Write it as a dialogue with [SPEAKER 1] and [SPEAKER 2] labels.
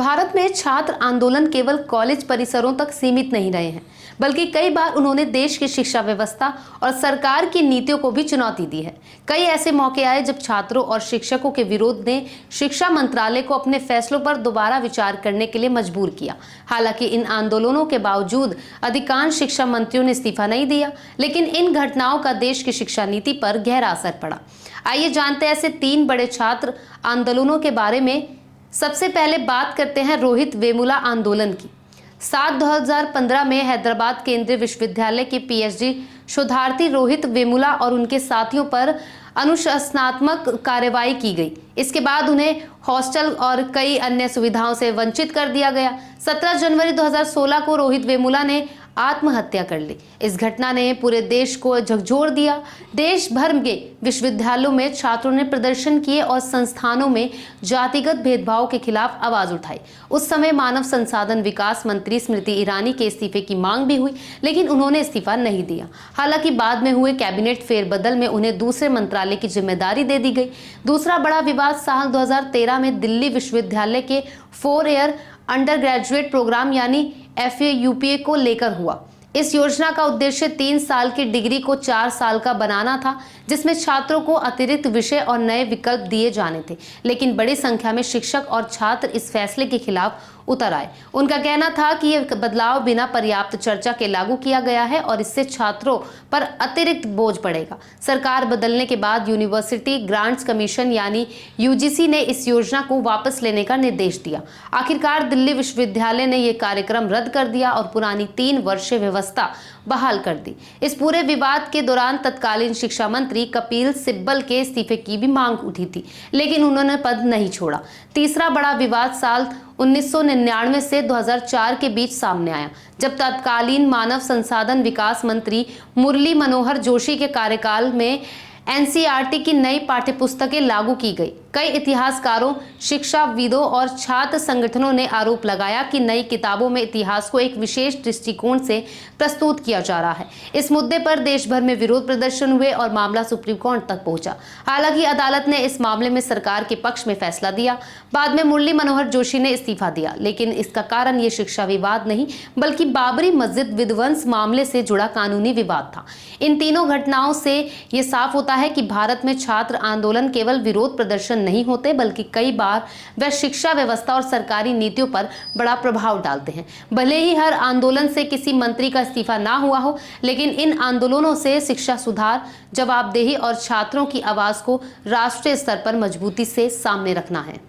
[SPEAKER 1] भारत में छात्र आंदोलन केवल कॉलेज परिसरों तक सीमित नहीं रहे हैं, बल्कि कई बार उन्होंने देश की शिक्षा व्यवस्था और सरकार की नीतियों को भी चुनौती दी है। कई ऐसे मौके आए जब छात्रों और शिक्षकों के विरोध ने शिक्षा मंत्रालय को अपने फैसलों पर दोबारा विचार करने के लिए मजबूर किया। हालांकि इन आंदोलनों के बावजूद अधिकांश शिक्षा मंत्रियों ने इस्तीफा नहीं दिया, लेकिन इन घटनाओं का देश की शिक्षा नीति पर गहरा असर पड़ा। आइए जानते हैं ऐसे 3 बड़े छात्र आंदोलनों के बारे में। सबसे पहले बात करते हैं रोहित वेमुला आंदोलन की। 7/2015 में हैदराबाद केंद्रीय विश्वविद्यालय के पीएचडी शोधार्थी रोहित वेमुला और उनके साथियों पर अनुशासनात्मक कार्रवाई की गई। इसके बाद उन्हें हॉस्टल और कई अन्य सुविधाओं से वंचित कर दिया गया। 17 जनवरी 2016 को रोहित वेमुला ने आत्महत्या कर ली। इस घटना ने पूरे देश को झकझोर दिया। देश भर के विश्वविद्यालयों में छात्रों ने प्रदर्शन किए और संस्थानों में जातिगत भेदभाव के खिलाफ आवाज उठाई। उस समय मानव संसाधन विकास मंत्री स्मृति ईरानी के इस्तीफे की मांग भी हुई, लेकिन उन्होंने इस्तीफा नहीं दिया। हालांकि बाद में हुए कैबिनेट फेरबदल में उन्हें दूसरे मंत्रालय की जिम्मेदारी दे दी गई। दूसरा बड़ा विवाद साल 2013 में दिल्ली विश्वविद्यालय के 4 ईयर अंडर ग्रेजुएट प्रोग्राम यानी FA-UPA को लेकर हुआ। इस योजना का उद्देश्य 3 साल की डिग्री को 4 साल का बनाना था, जिसमें छात्रों को अतिरिक्त विषय और नए विकल्प दिए जाने थे। लेकिन बड़ी संख्या में शिक्षक और छात्र इस फैसले के खिलाफ उतर आए। उनका कहना था कि यह बदलाव बिना पर्याप्त चर्चा के लागू किया गया है और इससे छात्रों पर अतिरिक्त बोझ पड़ेगा। सरकार बदलने के बाद यूनिवर्सिटी ग्रांट्स कमीशन यानी UGC ने इस योजना को वापस लेने का निर्देश दिया। आखिरकार दिल्ली विश्वविद्यालय ने यह कार्यक्रम रद्द कर दिया और पुरानी 3 वर्षीय व्यवस्था बहाल कर दी। इस पूरे विवाद के दौरान तत्कालीन शिक्षा मंत्री कपिल सिब्बल के इस्तीफे की भी मांग उठी थी, लेकिन उन्होंने पद नहीं छोड़ा। तीसरा बड़ा विवाद साल 1999 से 2004 के बीच सामने आया, जब तत्कालीन मानव संसाधन विकास मंत्री मुरली मनोहर जोशी के कार्यकाल में NCERT की नई पाठ्यपुस्तकें लागू की गई। कई इतिहासकारों, शिक्षाविदों और छात्र संगठनों ने आरोप लगाया कि नई किताबों में इतिहास को एक विशेष दृष्टिकोण से प्रस्तुत किया जा रहा है। इस मुद्दे पर देश भर में विरोध प्रदर्शन हुए और मामला सुप्रीम कोर्ट तक पहुंचा। हालांकि अदालत ने इस मामले में सरकार के पक्ष में फैसला दिया। बाद में मुरली मनोहर जोशी ने इस्तीफा दिया, लेकिन इसका कारण ये शिक्षा विवाद नहीं, बल्कि बाबरी मस्जिद विध्वंस मामले से जुड़ा कानूनी विवाद था। इन तीनों घटनाओं से ये साफ होता है कि भारत में छात्र आंदोलन केवल विरोध प्रदर्शन नहीं होते, बल्कि कई बार वह शिक्षा व्यवस्था और सरकारी नीतियों पर बड़ा प्रभाव डालते हैं। भले ही हर आंदोलन से किसी मंत्री का इस्तीफा ना हुआ हो, लेकिन इन आंदोलनों से शिक्षा सुधार, जवाबदेही और छात्रों की आवाज को राष्ट्रीय स्तर पर मजबूती से सामने रखना है।